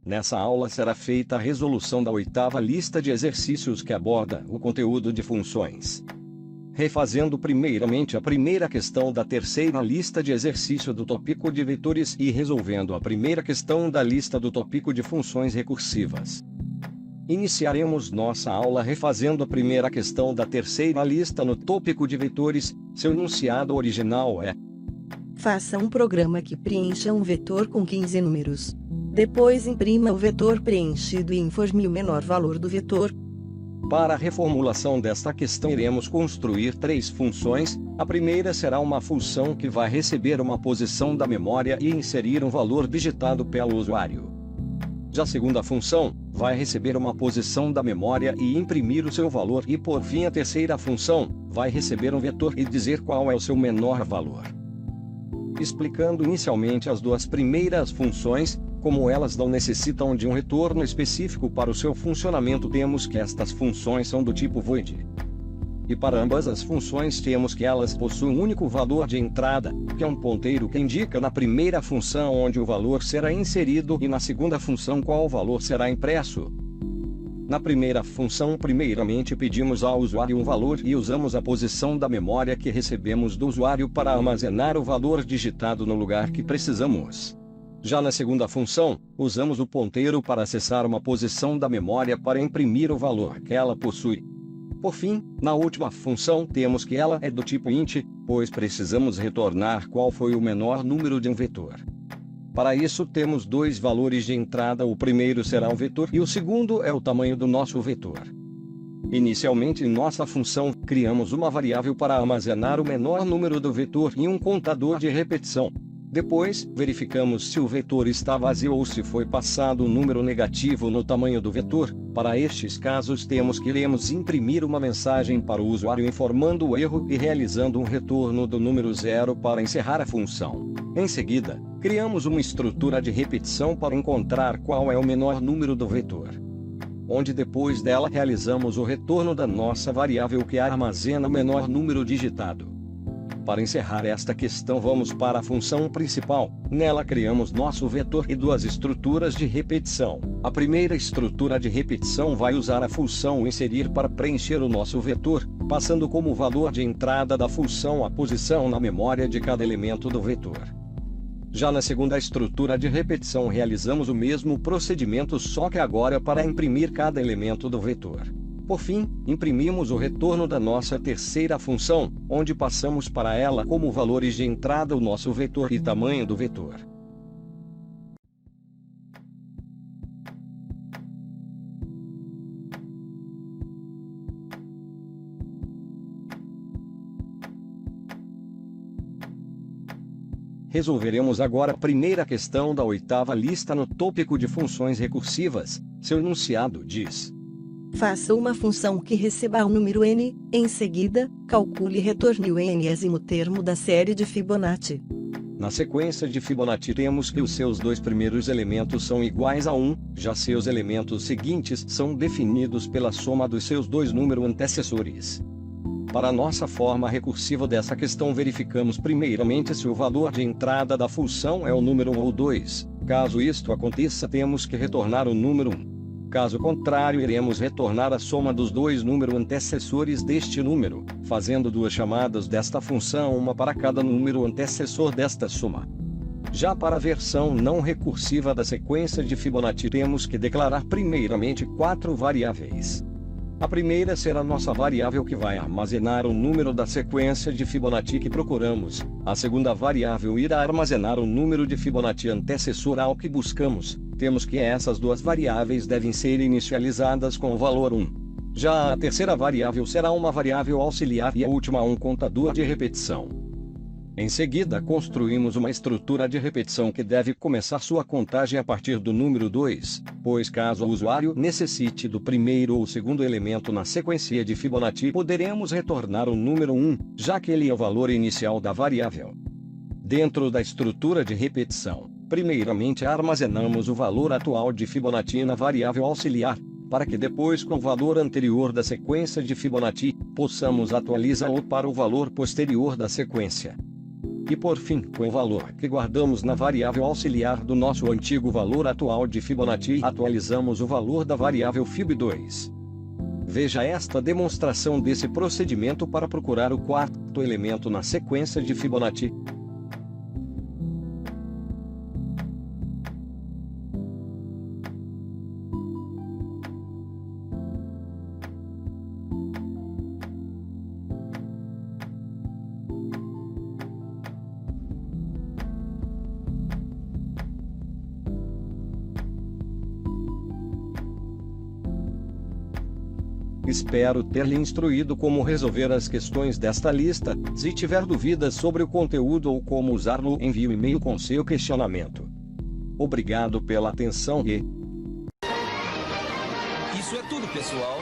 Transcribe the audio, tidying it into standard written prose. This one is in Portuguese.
Nessa aula será feita a resolução da 8ª lista de exercícios que aborda o conteúdo de funções. Refazendo primeiramente a primeira questão da 3ª lista de exercício do tópico de vetores e resolvendo a primeira questão da lista do tópico de funções recursivas. Iniciaremos nossa aula refazendo a primeira questão da 3ª lista no tópico de vetores. Seu enunciado original é: faça um programa que preencha um vetor com 15 números. Depois imprima o vetor preenchido e informe o menor valor do vetor. Para a reformulação desta questão iremos construir 3 funções. A primeira será uma função que vai receber uma posição da memória e inserir um valor digitado pelo usuário. Já a segunda função vai receber uma posição da memória e imprimir o seu valor, e por fim a terceira função vai receber um vetor e dizer qual é o seu menor valor. Explicando inicialmente as duas primeiras funções, como elas não necessitam de um retorno específico para o seu funcionamento, temos que estas funções são do tipo void. E para ambas as funções temos que elas possuem um único valor de entrada, que é um ponteiro que indica na primeira função onde o valor será inserido e na segunda função qual valor será impresso. Na primeira função, primeiramente pedimos ao usuário um valor e usamos a posição da memória que recebemos do usuário para armazenar o valor digitado no lugar que precisamos. Já na segunda função, usamos o ponteiro para acessar uma posição da memória para imprimir o valor que ela possui. Por fim, na última função temos que ela é do tipo int, pois precisamos retornar qual foi o menor número de um vetor. Para isso temos 2 valores de entrada, o primeiro será um vetor e o segundo é o tamanho do nosso vetor. Inicialmente em nossa função, criamos uma variável para armazenar o menor número do vetor e um contador de repetição. Depois, verificamos se o vetor está vazio ou se foi passado um número negativo no tamanho do vetor. Para estes casos temos que imprimir uma mensagem para o usuário informando o erro e realizando um retorno do número 0 para encerrar a função. Em seguida, criamos uma estrutura de repetição para encontrar qual é o menor número do vetor, onde depois dela realizamos o retorno da nossa variável que armazena o menor número digitado. Para encerrar esta questão vamos para a função principal. Nela criamos nosso vetor e 2 estruturas de repetição. A primeira estrutura de repetição vai usar a função inserir para preencher o nosso vetor, passando como valor de entrada da função a posição na memória de cada elemento do vetor. Já na segunda estrutura de repetição realizamos o mesmo procedimento, só que agora para imprimir cada elemento do vetor. Por fim, imprimimos o retorno da nossa terceira função, onde passamos para ela como valores de entrada o nosso vetor e tamanho do vetor. Resolveremos agora a primeira questão da 8ª lista no tópico de funções recursivas. Seu enunciado diz: faça uma função que receba o número n, em seguida, calcule e retorne o n º termo da série de Fibonacci. Na sequência de Fibonacci temos que os seus 2 primeiros elementos são iguais a 1, já seus elementos seguintes são definidos pela soma dos seus 2 números antecessores. Para a nossa forma recursiva dessa questão verificamos primeiramente se o valor de entrada da função é o número 1 ou 2. Caso isto aconteça temos que retornar o número 1. Caso contrário, iremos retornar a soma dos 2 números antecessores deste número, fazendo 2 chamadas desta função, uma para cada número antecessor desta soma. Já para a versão não recursiva da sequência de Fibonacci temos que declarar primeiramente 4 variáveis. A primeira será nossa variável que vai armazenar o número da sequência de Fibonacci que procuramos. A segunda variável irá armazenar o número de Fibonacci antecessor ao que buscamos. Temos que essas 2 variáveis devem ser inicializadas com o valor 1. Já a terceira variável será uma variável auxiliar e a última um contador de repetição. Em seguida construímos uma estrutura de repetição que deve começar sua contagem a partir do número 2, pois caso o usuário necessite do primeiro ou segundo elemento na sequência de Fibonacci poderemos retornar o número 1, já que ele é o valor inicial da variável. Dentro da estrutura de repetição, primeiramente armazenamos o valor atual de Fibonacci na variável auxiliar, para que depois com o valor anterior da sequência de Fibonacci, possamos atualizá-lo para o valor posterior da sequência. E por fim, com o valor que guardamos na variável auxiliar do nosso antigo valor atual de Fibonacci, atualizamos o valor da variável Fib2. Veja esta demonstração desse procedimento para procurar o quarto elemento na sequência de Fibonacci. Espero ter lhe instruído como resolver as questões desta lista. Se tiver dúvidas sobre o conteúdo ou como usá-lo, envie um e-mail com seu questionamento. Obrigado pela atenção e... Isso é tudo, pessoal.